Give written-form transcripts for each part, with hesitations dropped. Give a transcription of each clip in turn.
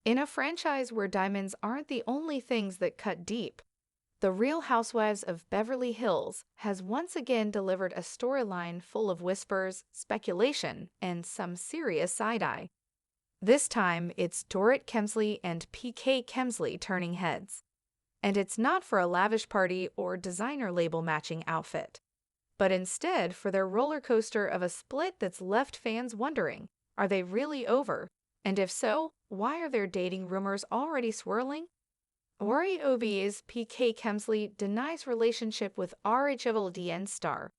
In a franchise where diamonds aren't the only things that cut deep, The Real Housewives of Beverly Hills has once again delivered a storyline full of whispers, speculation, and some serious side-eye. This time, it's Dorit Kemsley and PK Kemsley turning heads. And it's not for a lavish party or designer label matching outfit, but instead for their roller coaster of a split that's left fans wondering, are they really over? And if so, why are their dating rumors already swirling? RHOBH's PK Kemsley denies relationship with RHOBH star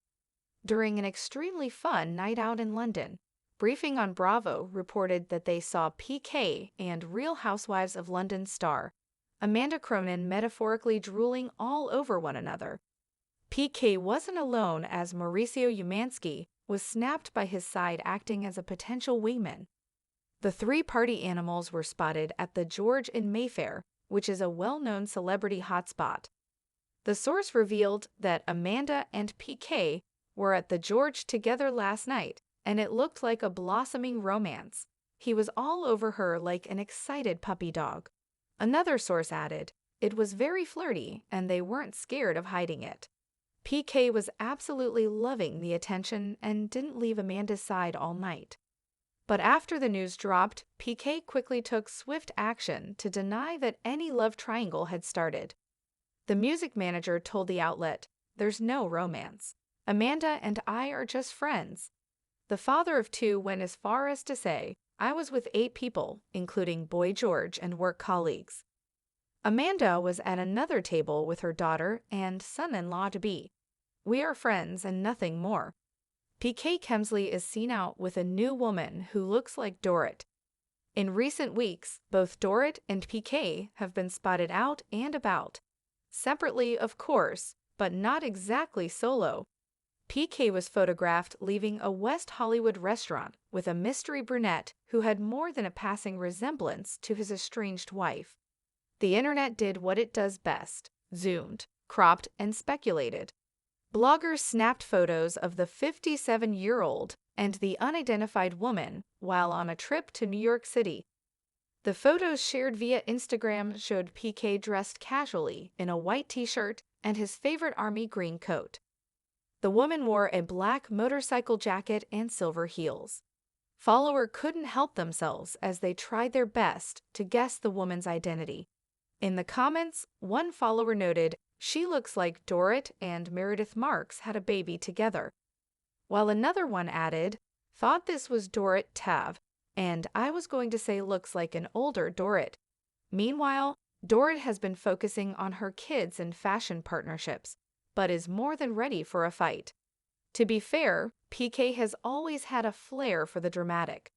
during an extremely fun night out in London. Briefing on Bravo reported that they saw PK and Real Housewives of London star Amanda Cronin metaphorically drooling all over one another. PK wasn't alone as Mauricio Umansky was snapped by his side acting as a potential wingman. The three party animals were spotted at the George in Mayfair, which is a well-known celebrity hotspot. The source revealed that Amanda and PK were at the George together last night, and it looked like a blossoming romance. He was all over her like an excited puppy dog. Another source added, it was very flirty, and they weren't scared of hiding it. PK was absolutely loving the attention and didn't leave Amanda's side all night. But after the news dropped, PK quickly took swift action to deny that any love triangle had started. The music manager told the outlet, "There's no romance. Amanda and I are just friends." The father of two went as far as to say, "I was with 8 people, including Boy George and work colleagues." Amanda was at another table with her daughter and son-in-law-to-be. "We are friends and nothing more." PK Kemsley is seen out with a new woman who looks like Dorit. In recent weeks, both Dorit and PK have been spotted out and about. Separately, of course, but not exactly solo. PK was photographed leaving a West Hollywood restaurant with a mystery brunette who had more than a passing resemblance to his estranged wife. The internet did what it does best: zoomed, cropped, and speculated. Bloggers snapped photos of the 57-year-old and the unidentified woman while on a trip to New York City. The photos shared via Instagram showed PK dressed casually in a white t-shirt and his favorite army green coat. The woman wore a black motorcycle jacket and silver heels. Followers couldn't help themselves as they tried their best to guess the woman's identity. In the comments, one follower noted, "She looks like Dorit and Meredith Marks had a baby together," while another one added, "Thought this was Dorit Tav, and I was going to say looks like an older Dorit." Meanwhile, Dorit has been focusing on her kids and fashion partnerships, but is more than ready for a fight. To be fair, PK has always had a flair for the dramatic.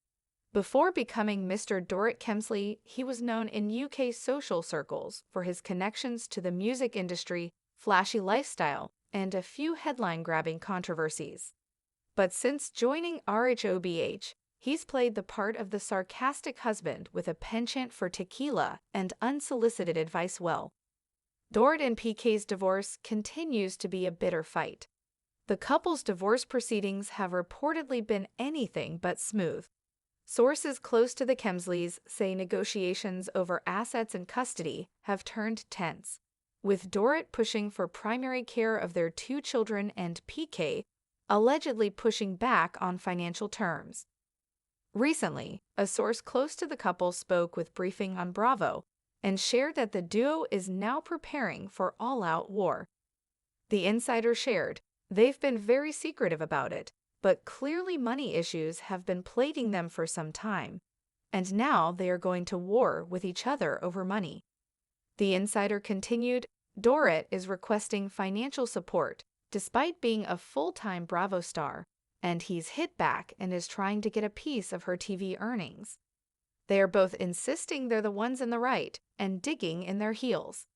Before becoming Mr. Dorit Kemsley, he was known in UK social circles for his connections to the music industry, flashy lifestyle, and a few headline-grabbing controversies. But since joining RHOBH, he's played the part of the sarcastic husband with a penchant for tequila and unsolicited advice well. Dorit and PK's divorce continues to be a bitter fight. The couple's divorce proceedings have reportedly been anything but smooth. Sources close to the Kemsleys say negotiations over assets and custody have turned tense, with Dorit pushing for primary care of their 2 children and PK allegedly pushing back on financial terms. Recently, a source close to the couple spoke with Briefing on Bravo and shared that the duo is now preparing for all-out war. The insider shared, "They've been very secretive about it, but clearly money issues have been plaguing them for some time, and now they are going to war with each other over money." The insider continued, "Dorit is requesting financial support despite being a full-time Bravo star, and he's hit back and is trying to get a piece of her TV earnings. They are both insisting they're the ones in the right and digging in their heels."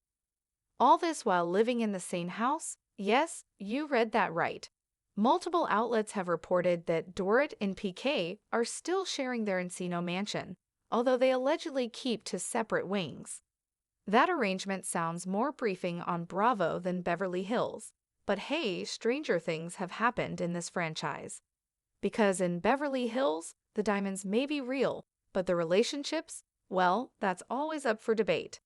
All this while living in the same house? Yes, you read that right. Multiple outlets have reported that Dorit and PK are still sharing their Encino mansion, although they allegedly keep to separate wings. That arrangement sounds more Briefing on Bravo than Beverly Hills, but hey, stranger things have happened in this franchise. Because in Beverly Hills, the diamonds may be real, but the relationships, Well, that's always up for debate.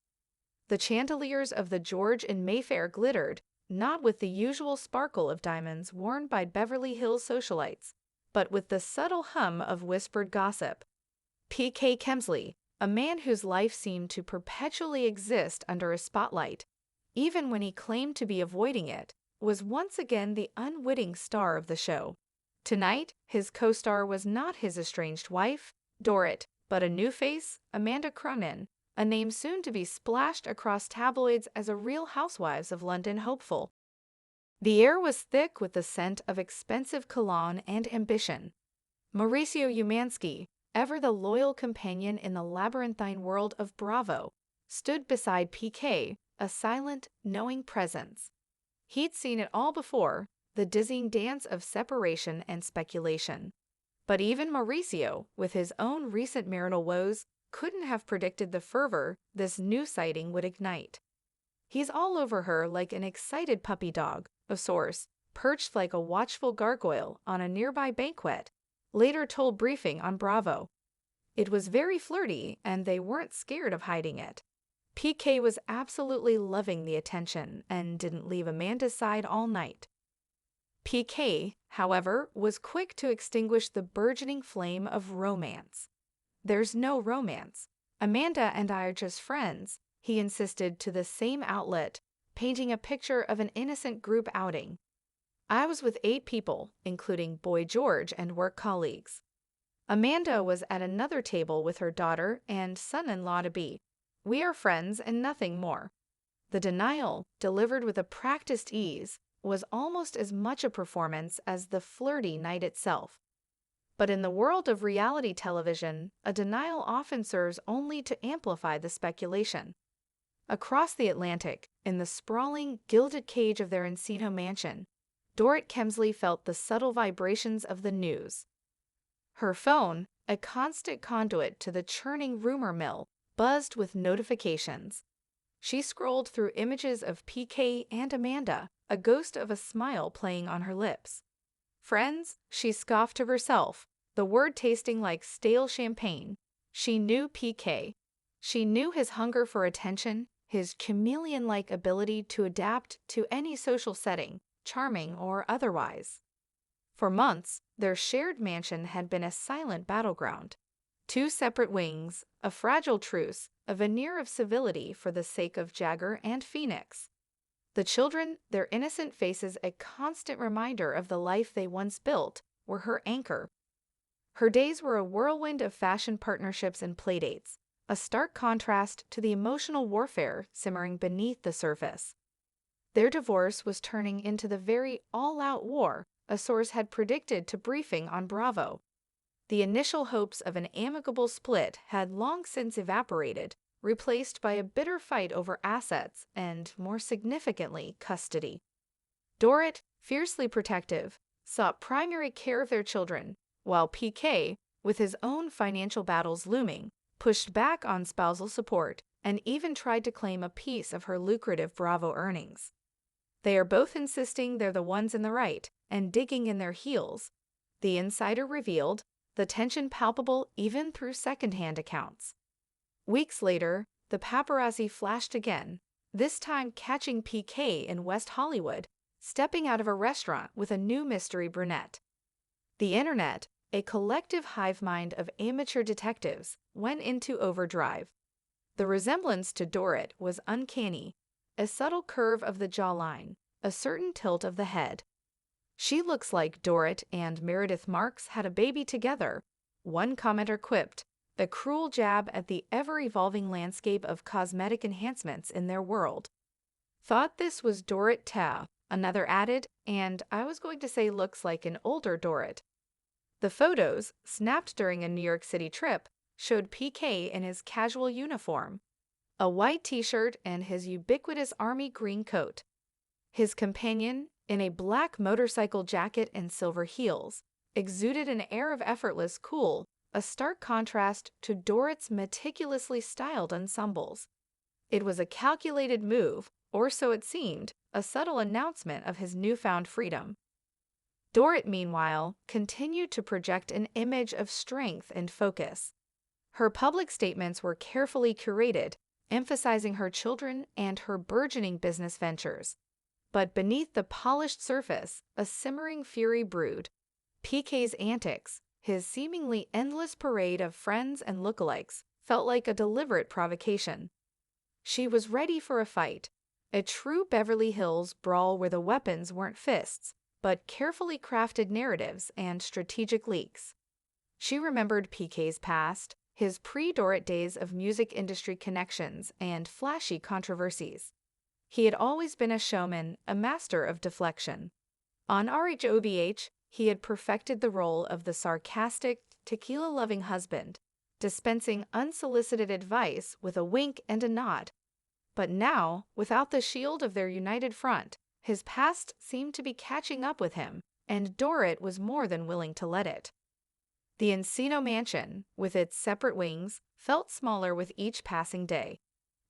The chandeliers of the George and Mayfair glittered, not with the usual sparkle of diamonds worn by Beverly Hills socialites, but with the subtle hum of whispered gossip. P.K. Kemsley, a man whose life seemed to perpetually exist under a spotlight, even when he claimed to be avoiding it, was once again the unwitting star of the show. Tonight, his co-star was not his estranged wife, Dorit, but a new face, Amanda Cronin, a name soon to be splashed across tabloids as a Real Housewives of London hopeful. The air was thick with the scent of expensive cologne and ambition. Mauricio Umansky, ever the loyal companion in the labyrinthine world of Bravo, stood beside PK, a silent, knowing presence. He'd seen it all before, the dizzying dance of separation and speculation. But even Mauricio, with his own recent marital woes, couldn't have predicted the fervor this new sighting would ignite. He's all over her like an excited puppy dog, a source, perched like a watchful gargoyle on a nearby banquet, later told Briefing on Bravo. It was very flirty, and they weren't scared of hiding it. PK was absolutely loving the attention and didn't leave Amanda's side all night. PK, however, was quick to extinguish the burgeoning flame of romance. "There's no romance. Amanda and I are just friends," he insisted to the same outlet, painting a picture of an innocent group outing. "I was with 8 people, including Boy George and work colleagues. Amanda was at another table with her daughter and son-in-law-to-be. We are friends and nothing more." The denial, delivered with a practiced ease, was almost as much a performance as the flirty night itself. But in the world of reality television, a denial often serves only to amplify the speculation. Across the Atlantic, in the sprawling, gilded cage of their Encino mansion, Dorit Kemsley felt the subtle vibrations of the news. Her phone, a constant conduit to the churning rumor mill, buzzed with notifications. She scrolled through images of PK and Amanda, a ghost of a smile playing on her lips. Friends, she scoffed to herself, the word tasting like stale champagne. She knew PK. She knew his hunger for attention, his chameleon-like ability to adapt to any social setting, charming or otherwise. For months, their shared mansion had been a silent battleground. 2 separate wings, a fragile truce, a veneer of civility for the sake of Jagger and Phoenix. The children, their innocent faces a constant reminder of the life they once built, were her anchor. Her days were a whirlwind of fashion partnerships and playdates, a stark contrast to the emotional warfare simmering beneath the surface. Their divorce was turning into the very all-out war a source had predicted to Briefing on Bravo. The initial hopes of an amicable split had long since evaporated, replaced by a bitter fight over assets and, more significantly, custody. Dorit, fiercely protective, sought primary care of their children, while PK, with his own financial battles looming, pushed back on spousal support and even tried to claim a piece of her lucrative Bravo earnings. They are both insisting they're the ones in the right and digging in their heels. The insider revealed, the tension palpable even through second-hand accounts. Weeks later, the paparazzi flashed again, this time catching PK in West Hollywood, stepping out of a restaurant with a new mystery brunette. The internet, a collective hive mind of amateur detectives, went into overdrive. The resemblance to Dorit was uncanny, a subtle curve of the jawline, a certain tilt of the head. "She looks like Dorit and Meredith Marks had a baby together," one commenter quipped, a cruel jab at the ever-evolving landscape of cosmetic enhancements in their world. "Thought this was Dorit Ta," another added, and I was going to say looks like an older Dorit. The photos, snapped during a New York City trip, showed PK in his casual uniform, a white t-shirt and his ubiquitous army green coat. His companion, in a black motorcycle jacket and silver heels, exuded an air of effortless cool, a stark contrast to Dorit's meticulously styled ensembles. It was a calculated move, or so it seemed, a subtle announcement of his newfound freedom. Dorit, meanwhile, continued to project an image of strength and focus. Her public statements were carefully curated, emphasizing her children and her burgeoning business ventures. But beneath the polished surface, a simmering fury brewed. PK's antics, his seemingly endless parade of friends and lookalikes, felt like a deliberate provocation. She was ready for a fight, a true Beverly Hills brawl where the weapons weren't fists, but carefully crafted narratives and strategic leaks. She remembered PK's past, his pre-Dorit days of music industry connections and flashy controversies. He had always been a showman, a master of deflection. On RHOBH, he had perfected the role of the sarcastic, tequila-loving husband, dispensing unsolicited advice with a wink and a nod. But now, without the shield of their united front, his past seemed to be catching up with him, and Dorit was more than willing to let it. The Encino mansion, with its separate wings, felt smaller with each passing day.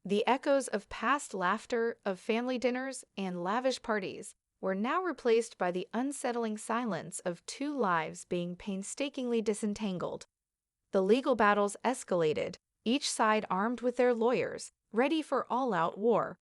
The echoes of past laughter, of family dinners, and lavish parties were now replaced by the unsettling silence of two lives being painstakingly disentangled. The legal battles escalated, each side armed with their lawyers, ready for all-out war.